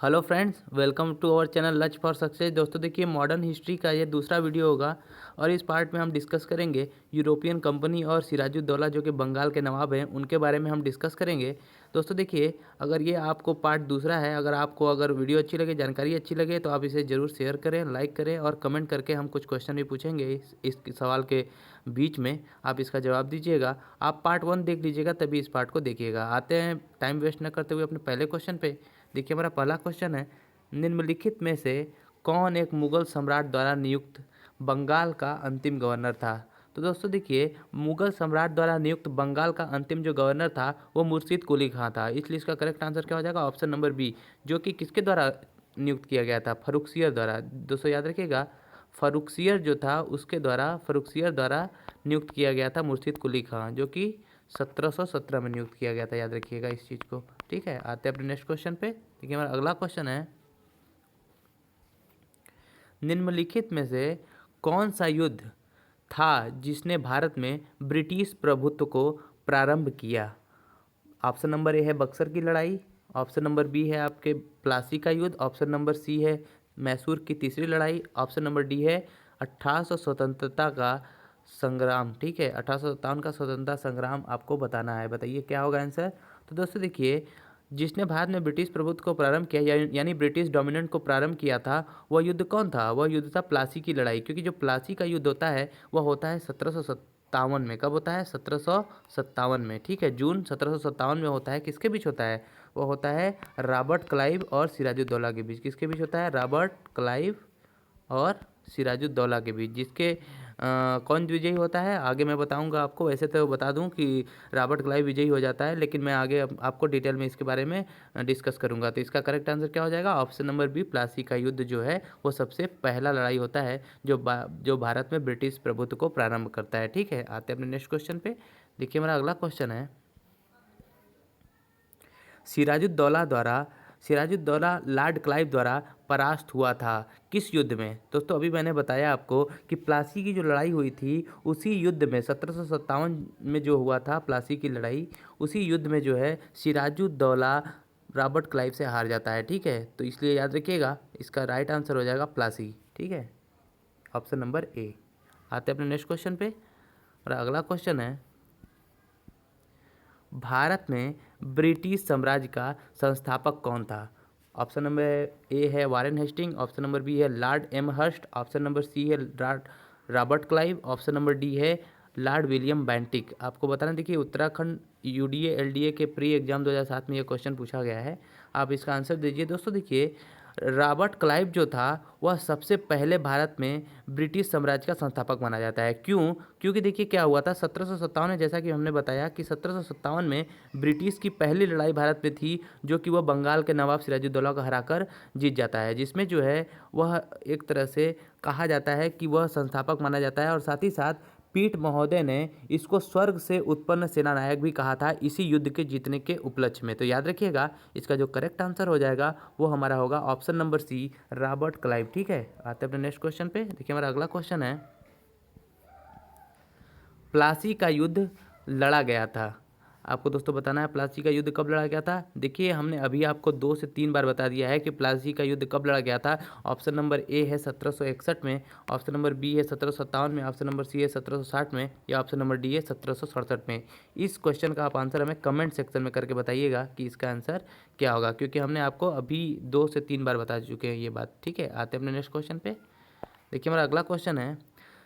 Hello friends, welcome to our channel lach for success. दोस्तों देखिए, modern history का ये दूसरा वीडियो होगा और इस पार्ट में हम डिस्कस करेंगे यूरोपियन कंपनी और सिराजुद्दौला जो कि बंगाल के नवाब हैं उनके बारे में हम डिस्कस करेंगे। दोस्तों देखिए, अगर ये आपको पार्ट दूसरा है, अगर वीडियो अच्छी लगे, जानकारी अच्छी लगे तो आप इसे ज़रूर शेयर करें, लाइक करें और कमेंट करके हम कुछ क्वेश्चन भी पूछेंगे इस सवाल के बीच में। आप इसका जवाब दीजिएगा। आप पार्ट 1 देख लीजिएगा तभी इस पार्ट को देखिएगा। आते हैं टाइम वेस्ट न करते हुए अपने पहले क्वेश्चन पे। देखिए, हमारा पहला क्वेश्चन है, निम्नलिखित में से कौन एक मुगल सम्राट द्वारा नियुक्त बंगाल का अंतिम गवर्नर था। तो दोस्तों देखिए, मुगल सम्राट द्वारा नियुक्त बंगाल का अंतिम जो गवर्नर था वो मुर्शीद कुली खां था। इसलिए इसका करेक्ट आंसर क्या हो जाएगा, ऑप्शन नंबर बी, जो कि किसके द्वारा नियुक्त किया गया था, फर्रुखसियर द्वारा। दोस्तों याद रखिएगा, फर्रुखसियर द्वारा नियुक्त किया गया था मुर्शीद कुली खां, जो कि 1717 में नियुक्त किया गया था। याद रखिएगा इस चीज़ को। ठीक है, आते हैं अपने नेक्स्ट क्वेश्चन पे। देखिए, हमारा अगला क्वेश्चन है, निम्नलिखित में से कौन सा युद्ध था जिसने भारत में ब्रिटिश प्रभुत्व को प्रारंभ किया। ऑप्शन नंबर ए है बक्सर की लड़ाई, ऑप्शन नंबर बी है आपके प्लासी का युद्ध, ऑप्शन नंबर सी है मैसूर की तीसरी लड़ाई, ऑप्शन नंबर डी है 1800 स्वतंत्रता का संग्राम। ठीक है, 1857 का स्वतंत्रता संग्राम आपको बताना है। बताइए क्या होगा आंसर। तो दोस्तों देखिए, जिसने भारत में ब्रिटिश प्रभुत्व को प्रारंभ किया यानी ब्रिटिश डोमिनेंट को प्रारंभ किया था, वह युद्ध कौन था। वह युद्ध था प्लासी की लड़ाई। क्योंकि जो प्लासी का युद्ध होता है वह होता है 1757 में। कब होता है, 1757 में। ठीक है, जून 1757 में होता है। किसके बीच होता है, वो होता है रॉबर्ट क्लाइव और सिराजुद्दौला के बीच। किसके बीच होता है, रॉबर्ट क्लाइव और सिराजुद्दौला के बीच। जिसके कौन विजयी होता है आगे मैं बताऊंगा आपको। वैसे तो बता दूं कि रॉबर्ट क्लाइव विजयी हो जाता है, लेकिन मैं आगे आपको डिटेल में इसके बारे में डिस्कस करूंगा। तो इसका करेक्ट आंसर क्या हो जाएगा, ऑप्शन नंबर बी, प्लासी का युद्ध जो है वो सबसे पहला लड़ाई होता है जो भारत में ब्रिटिश प्रभुत्व को प्रारंभ करता है। ठीक है, आते हैं अपने नेक्स्ट क्वेश्चन पे। देखिए, हमारा अगला क्वेश्चन है, सिराजुद्दौला लॉर्ड क्लाइव द्वारा परास्त हुआ था किस युद्ध में। दोस्तों अभी मैंने बताया आपको कि प्लासी की जो लड़ाई हुई थी उसी युद्ध में 1757 में जो हुआ था प्लासी की लड़ाई, उसी युद्ध में जो है सिराजुद्दौला रॉबर्ट क्लाइव से हार जाता है। ठीक है, तो इसलिए याद रखिएगा इसका राइट आंसर हो जाएगा प्लासी। ठीक है, ऑप्शन नंबर ए। आते हैं अपने नेक्स्ट क्वेश्चन पे। और अगला क्वेश्चन है, भारत में ब्रिटिश साम्राज्य का संस्थापक कौन था। ऑप्शन नंबर ए है Warren Hasting, option number B है Lord Amherst, option number C है Robert Clive, option number D है लॉर्ड विलियम बेंटिक। आपको बताना, देखिए उत्तराखंड यूडीए एलडीए के प्री एग्जाम 2007 में ये क्वेश्चन पूछा गया है। आप इसका आंसर दीजिए। दोस्तों देखिए, रॉबर्ट क्लाइव जो था वह सबसे पहले भारत में ब्रिटिश साम्राज्य का संस्थापक माना जाता है। क्यों, क्योंकि देखिए क्या हुआ था 1757 में, जैसा कि हमने बताया कि 1757 में ब्रिटिश की पहली लड़ाई भारत में थी, जो कि वह बंगाल के नवाब सिराजुद्दौला को हराकर जीत जाता है, जिसमें जो है वह एक तरह से कहा जाता है कि वह संस्थापक माना जाता है। और साथ ही साथ पीट महोदय ने इसको स्वर्ग से उत्पन्न सेनानायक भी कहा था इसी युद्ध के जीतने के उपलक्ष्य में। तो याद रखिएगा इसका जो करेक्ट आंसर हो जाएगा वो हमारा होगा option number C, Robert Clive. ठीक है, आते हैं अपने नेक्स्ट क्वेश्चन पे। देखिए, हमारा अगला क्वेश्चन है, प्लासी का युद्ध लड़ा गया था। आपको दोस्तों बताना है प्लासी का युद्ध कब लड़ा गया था। देखिए, हमने अभी आपको 2 से 3 बार बता दिया है कि प्लासी का युद्ध कब लड़ा गया था। ऑप्शन नंबर ए है 1761 में, ऑप्शन नंबर बी है 1757 में, ऑप्शन नंबर सी है 1760 में, या ऑप्शन नंबर डी है 1767 में। इस क्वेश्चन का आप आंसर हमें कमेंट सेक्शन में करके बताइएगा कि इसका आंसर क्या होगा, क्योंकि हमने आपको अभी 2 से 3 बार बता चुके हैं ये बात। ठीक है, आते हैं अपने नेक्स्ट क्वेश्चन पे। देखिए, हमारा अगला क्वेश्चन है,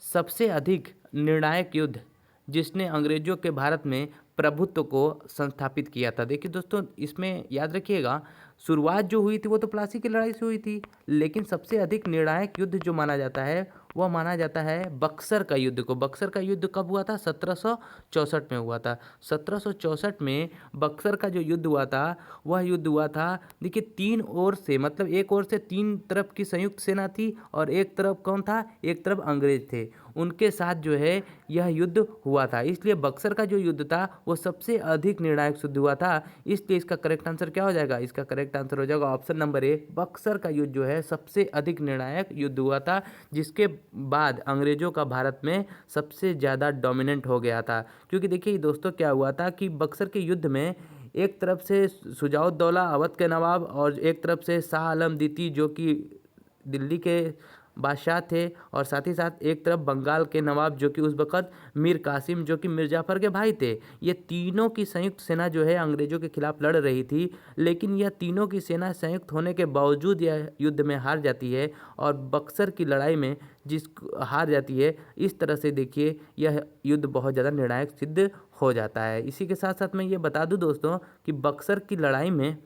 सबसे अधिक निर्णायक युद्ध जिसने अंग्रेजों के भारत में प्रभुत्व को संस्थापित किया था। देखिए दोस्तों, इसमें याद रखिएगा शुरुआत जो हुई थी वो तो प्लासी की लड़ाई से हुई थी, लेकिन सबसे अधिक निर्णायक युद्ध जो माना जाता है वह माना जाता है बक्सर का युद्ध को। बक्सर का युद्ध कब हुआ था, 1764 में हुआ था। 1764 में बक्सर का जो युद्ध हुआ था वह युद्ध हुआ था, देखिए 3 ओर से, मतलब एक ओर से 3 तरफ की संयुक्त सेना थी और एक तरफ कौन था, एक तरफ अंग्रेज थे, उनके साथ जो है यह युद्ध हुआ था। इसलिए बक्सर का जो युद्ध था वो सबसे अधिक निर्णायक युद्ध हुआ था। इसलिए इसका करेक्ट आंसर क्या हो जाएगा, इसका करेक्ट आंसर हो जाएगा ऑप्शन नंबर ए, बक्सर का युद्ध जो है सबसे अधिक निर्णायक युद्ध हुआ था, जिसके बाद अंग्रेजों का भारत में सबसे ज़्यादा डोमिनेंट हो गया था। क्योंकि देखिए दोस्तों क्या हुआ था कि बक्सर के युद्ध में एक तरफ से शुजाउद्दौला अवध के नवाब और एक तरफ से शाह आलम द्वितीय जो कि दिल्ली के बादशाह थे, और साथ ही साथ एक तरफ बंगाल के नवाब जो कि उस वक़्त मीर कासिम जो कि मीर जाफ़र के भाई थे। ये तीनों की संयुक्त सेना जो है अंग्रेज़ों के खिलाफ लड़ रही थी, लेकिन यह तीनों की सेना संयुक्त होने के बावजूद यह युद्ध में हार जाती है और बक्सर की लड़ाई में जिस हार जाती है। इस तरह से देखिए यह युद्ध बहुत ज़्यादा निर्णायक सिद्ध हो जाता है। इसी के साथ साथ मैं ये बता दूं दोस्तों कि बक्सर की लड़ाई में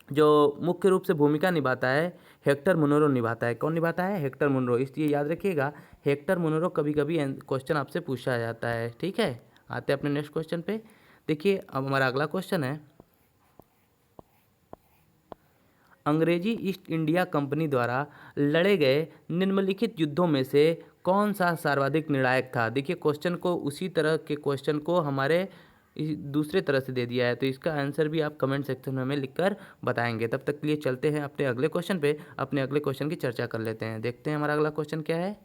जो मुख्य रूप से भूमिका निभाता है हेक्टर मुनरो निभाता है। कौन निभाता है? Hector Munro. इसलिए याद रखिएगा हेक्टर मुनरो कभी कभी क्वेश्चन आपसे पूछा जाता है। ठीक है, आते हैं अपने नेक्स्ट क्वेश्चन पे। देखिए अब हमारा अगला क्वेश्चन है, अंग्रेजी ईस्ट इंडिया कंपनी द्वारा लड़े गए निम्नलिखित युद्धों में से कौन सा सर्वाधिक निर्णायक था? देखिए क्वेश्चन को उसी तरह के क्वेश्चन को हमारे दूसरे तरह से दे दिया है, तो इसका आंसर भी आप कमेंट सेक्शन में हमें लिखकर बताएंगे। तब तक के लिए चलते हैं अपने अगले क्वेश्चन पे, अपने अगले क्वेश्चन की चर्चा कर लेते हैं। देखते हैं हमारा अगला क्वेश्चन क्या है।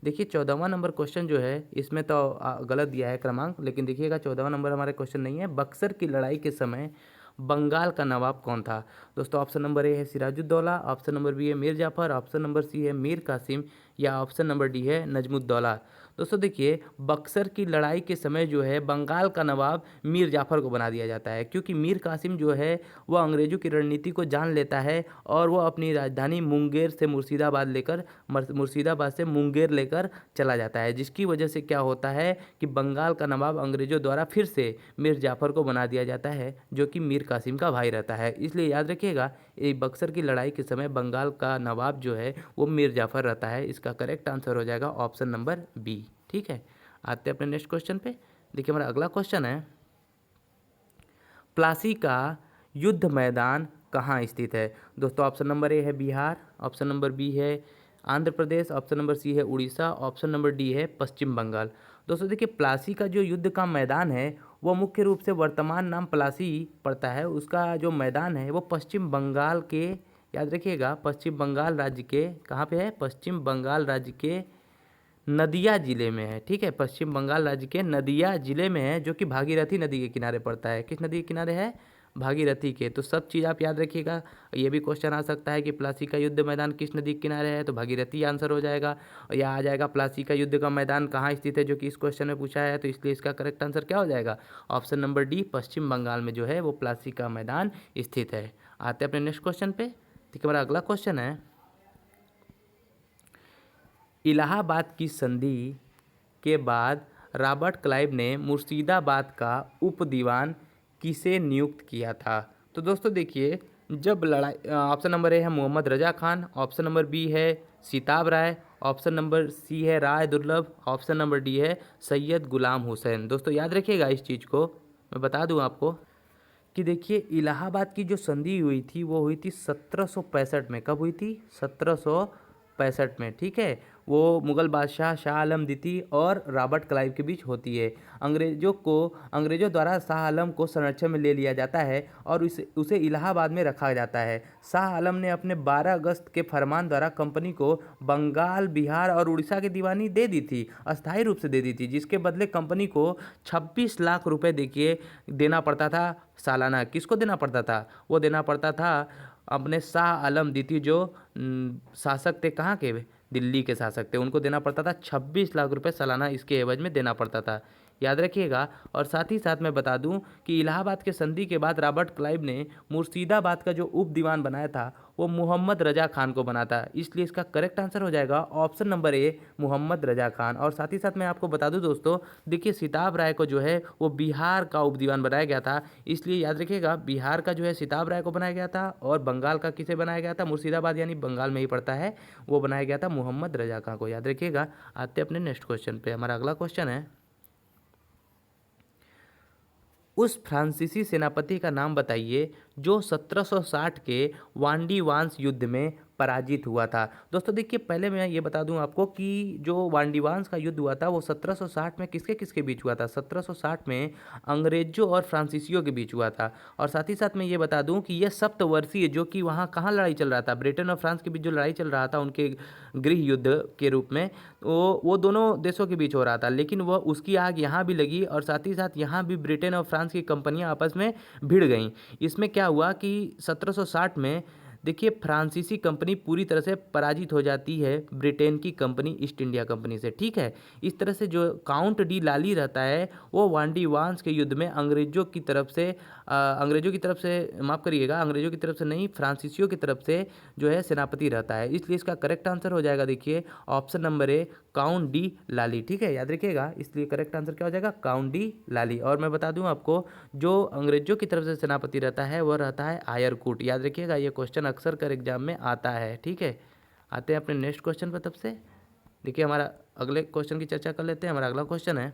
देखिए 14वां नंबर क्वेश्चन जो है इसमें तो गलत दिया है क्रमांक, लेकिन देखिएगा 14वां नंबर हमारे क्वेश्चन नहीं है। बक्सर की लड़ाई के समय बंगाल का नवाब कौन था? दोस्तों ऑप्शन नंबर ए है सिराजुद्दौला, ऑप्शन नंबर बी है Mir Jafar, option number C है मीर कासिम, या ऑप्शन नंबर डी है नजमुद्दौला। दोस्तों देखिए बक्सर की लड़ाई के समय जो है बंगाल का नवाब मीर जाफ़र को बना दिया जाता है, क्योंकि मीर कासिम जो है वह अंग्रेज़ों की रणनीति को जान लेता है और वह अपनी राजधानी मुंगेर से मुर्शिदाबाद से मुंगेर लेकर चला जाता है, जिसकी वजह से क्या होता है कि बंगाल का नवाब अंग्रेज़ों द्वारा फिर से मीर जाफ़र को बना दिया जाता है, जो कि मीर कासिम का भाई रहता है। इसलिए याद रखिएगा ये बक्सर की लड़ाई के समय बंगाल का नवाब जो है वो मीर जाफ़र रहता है। इसका करेक्ट आंसर हो जाएगा ऑप्शन नंबर बी। ठीक है, आते हैं अपने नेक्स्ट क्वेश्चन पे। देखिए हमारा अगला क्वेश्चन है, प्लासी का युद्ध मैदान कहाँ स्थित है? दोस्तों ऑप्शन नंबर ए है बिहार, ऑप्शन नंबर बी है Andhra Pradesh, option number C है उड़ीसा, ऑप्शन नंबर डी है पश्चिम बंगाल। दोस्तों देखिए प्लासी का जो युद्ध का मैदान है वो मुख्य रूप से वर्तमान नाम प्लासी पड़ता है, उसका जो मैदान है वो पश्चिम बंगाल के, याद रखिएगा पश्चिम बंगाल राज्य के, कहाँ पे है? पश्चिम बंगाल राज्य के नदिया जिले में है। ठीक है, पश्चिम बंगाल राज्य के नदिया जिले में है, जो कि भागीरथी नदी के किनारे पड़ता है। किस नदी के किनारे है? भागीरथी के। तो सब चीज़ आप याद रखिएगा। ये भी क्वेश्चन आ सकता है कि प्लासी का युद्ध मैदान किस नदी के किनारे है, तो भागीरथी आंसर हो जाएगा। या आ जाएगा प्लासी का युद्ध का मैदान कहाँ स्थित है, जो कि इस क्वेश्चन में पूछा है, तो इसलिए इसका करेक्ट आंसर क्या हो जाएगा? ऑप्शन नंबर डी, पश्चिम बंगाल में जो है वो प्लासी का मैदान स्थित है। आते हैं अपने नेक्स्ट क्वेश्चन पे। ठीक है, हमारा अगला क्वेश्चन है, इलाहाबाद की संधि के बाद रॉबर्ट क्लाइव ने मुर्शिदाबाद का उप दीवान किसे नियुक्त किया था? तो दोस्तों देखिए जब लड़ाई, ऑप्शन नंबर ए है Mohammad Raza Khan, option number B है सीताब राय, ऑप्शन नंबर सी है राय दुर्लभ, ऑप्शन नंबर डी है सैयद गुलाम हुसैन। दोस्तों याद रखिएगा इस चीज़ को, मैं बता दूं आपको कि देखिए इलाहाबाद की जो संधि हुई थी वो हुई थी 1765 में। कब हुई थी? 1765 में। ठीक है, वो मुग़ल बादशाह शाह आलम द्वितीय और रॉबर्ट क्लाइव के बीच होती है। अंग्रेज़ों द्वारा शाह आलम को संरक्षण में ले लिया जाता है और उसे इलाहाबाद में रखा जाता है। शाह आलम ने अपने 12 अगस्त के फरमान द्वारा कंपनी को बंगाल, बिहार और उड़ीसा की दीवानी दे दी थी, अस्थायी रूप से दे दी थी, जिसके बदले कंपनी को 26 लाख रुपए देखिए देना पड़ता था सालाना। किसको देना पड़ता था? वो देना पड़ता था अपने शाह आलम द्वितीय जो शासक थे, कहाँ के? दिल्ली के शासक थे, उनको देना पड़ता था 26 लाख रुपए सालाना, इसके एवज में देना पड़ता था। याद रखिएगा। और साथ ही साथ मैं बता दूं कि इलाहाबाद के संधि के बाद रॉबर्ट क्लाइव ने मुर्शिदाबाद का जो उप दीवान बनाया था वो मोहम्मद रजा खान को बना था, इसलिए इसका करेक्ट आंसर हो जाएगा ऑप्शन नंबर ए मोहम्मद रजा खान। और साथ ही साथ मैं आपको बता दूं दोस्तों, देखिए सिताब राय को जो है वो बिहार का उप दीवान बनाया गया था, इसलिए याद रखिएगा बिहार का जो है सिताब राय को बनाया गया था, और बंगाल का किसे बनाया गया था? मुर्शिदाबाद यानी बंगाल में ही पड़ता है, वो बनाया गया था मोहम्मद रजा खान को। याद रखिएगा। आते अपने नेक्स्ट क्वेश्चन पे। हमारा अगला क्वेश्चन है, उस फ्रांसीसी सेनापति का नाम बताइए जो 1760 के वांडी वांस युद्ध में पराजित हुआ था। दोस्तों देखिए, पहले मैं ये बता दूं आपको कि जो वांडीवांस का युद्ध हुआ था वो 1760 में किसके किसके बीच हुआ था। 1760 में अंग्रेजों और फ्रांसीसियों के बीच हुआ था। और साथ ही साथ मैं ये बता दूं कि यह सप्तवर्षीय, जो कि वहाँ कहाँ लड़ाई चल रहा था, ब्रिटेन और फ्रांस के बीच जो लड़ाई चल रहा था उनके गृह युद्ध के रूप में, वो दोनों देशों के बीच हो रहा था। लेकिन वह उसकी आग यहाँ भी लगी और साथ ही साथ यहाँ भी ब्रिटेन और फ्रांस की कंपनियां आपस में भिड़ गईं। इसमें क्या हुआ कि 1760 में देखिए फ्रांसीसी कंपनी पूरी तरह से पराजित हो जाती है ब्रिटेन की कंपनी ईस्ट इंडिया कंपनी से। ठीक है, इस तरह से जो काउंट डी लाली रहता है वो वांडी वांस के युद्ध में अंग्रेजों की तरफ से माफ़ करिएगा, अंग्रेजों की तरफ से नहीं, फ्रांसीसियों की तरफ से जो है सेनापति रहता है। इसलिए इसका करेक्ट आंसर हो जाएगा देखिए option number A, count de Lally. ठीक है, याद रखिएगा, इसलिए करेक्ट आंसर क्या हो जाएगा, काउंट डी लाली। और मैं बता दूं आपको, जो अंग्रेजों की तरफ से सेनापति रहता है वह रहता है आयरकूट। याद रखिएगा, ये क्वेश्चन अक्सर कर एग्जाम में आता है। ठीक है, आते हैं अपने नेक्स्ट क्वेश्चन पर। तब से देखिए हमारा अगले क्वेश्चन की चर्चा कर लेते हैं। हमारा अगला क्वेश्चन है,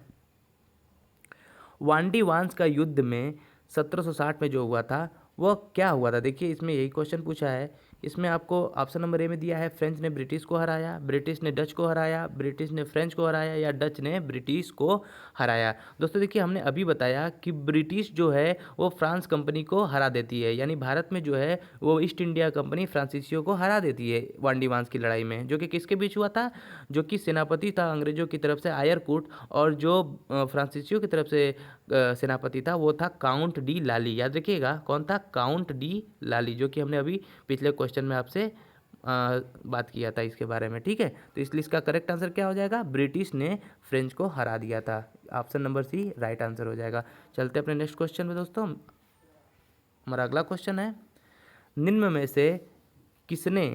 वांडी वांस का युद्ध में 1760 में जो हुआ था वह क्या हुआ था। देखिए इसमें यही क्वेश्चन पूछा है। इसमें आपको ऑप्शन नंबर ए में दिया है, फ्रेंच ने ब्रिटिश को हराया, ब्रिटिश ने डच को हराया, ब्रिटिश ने फ्रेंच को हराया, या डच ने ब्रिटिश को हराया। दोस्तों देखिए, हमने अभी बताया कि ब्रिटिश जो है वो फ्रांस कंपनी को हरा देती है, यानी भारत में जो है वो ईस्ट इंडिया कंपनी फ्रांसीसियों को हरा देती है वांडीवांस की लड़ाई में, जो कि किसके बीच हुआ था, जो कि सेनापति था अंग्रेजों की तरफ से आयरकूट, और जो फ्रांसीसियों की तरफ से सेनापति था वो था काउंट डी लाली। याद रखिएगा, कौन था, काउंट डी लाली, जो कि हमने अभी पिछले क्वेश्चन में आपसे बात किया था इसके बारे में। ठीक है, तो इसलिए इसका करेक्ट आंसर क्या हो जाएगा, ब्रिटिश ने फ्रेंच को हरा दिया था। Option number C right answer हो जाएगा। चलते अपने नेक्स्ट क्वेश्चन में दोस्तों। हमारा अगला क्वेश्चन है, निम्न में से किसने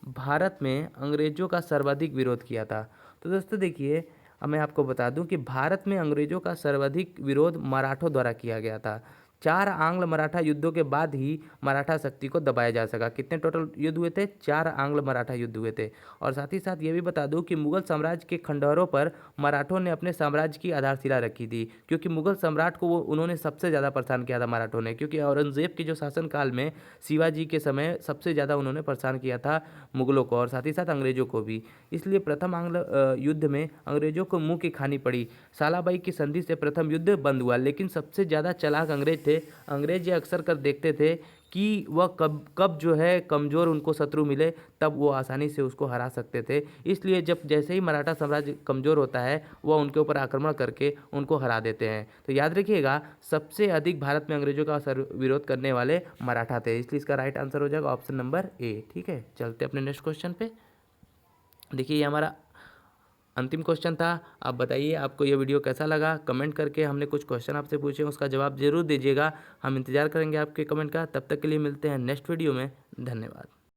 भारत में अंग्रेजों का सर्वाधिक विरोध किया था। तो दोस्तों देखिए, अब मैं आपको बता दूं कि भारत में अंग्रेजों का सर्वाधिक विरोध मराठों द्वारा किया गया था। 4 आंग्ल मराठा युद्धों के बाद ही मराठा शक्ति को दबाया जा सका। कितने टोटल युद्ध हुए थे, 4 आंग्ल मराठा युद्ध हुए थे। और साथ ही साथ ये भी बता दूं कि मुगल साम्राज्य के खंडहरों पर मराठों ने अपने साम्राज्य की आधारशिला रखी थी, क्योंकि मुगल सम्राट को उन्होंने सबसे ज़्यादा परेशान किया था मराठों ने, क्योंकि औरंगजेब के जो शासनकाल में शिवाजी के समय सबसे ज़्यादा उन्होंने परेशान किया था मुगलों को और साथ ही साथ अंग्रेजों को भी। इसलिए प्रथम आंग्ल युद्ध में अंग्रेजों को मुंह की खानी पड़ी। सालाबाई की संधि से प्रथम युद्ध बंद हुआ, लेकिन सबसे ज़्यादा चालाक अंग्रेज थे। अंग्रेज ये अक्सर कर देखते थे कि वह कब कब जो है कमज़ोर उनको शत्रु मिले, तब वो आसानी से उसको हरा सकते थे। इसलिए जब जैसे ही मराठा साम्राज्य कमज़ोर होता है वह उनके ऊपर आक्रमण करके उनको हरा देते हैं। तो याद रखिएगा, सबसे अधिक भारत में अंग्रेजों का विरोध करने वाले मराठा थे, इसलिए इसका राइट आंसर हो जाएगा ऑप्शन नंबर ए। ठीक है, चलते अपने नेक्स्ट क्वेश्चन पे। देखिए ये हमारा अंतिम क्वेश्चन था। आप बताइए आपको ये वीडियो कैसा लगा, कमेंट करके हमने कुछ क्वेश्चन आपसे पूछे उसका जवाब जरूर दीजिएगा। हम इंतजार करेंगे आपके कमेंट का। तब तक के लिए मिलते हैं नेक्स्ट वीडियो में। धन्यवाद।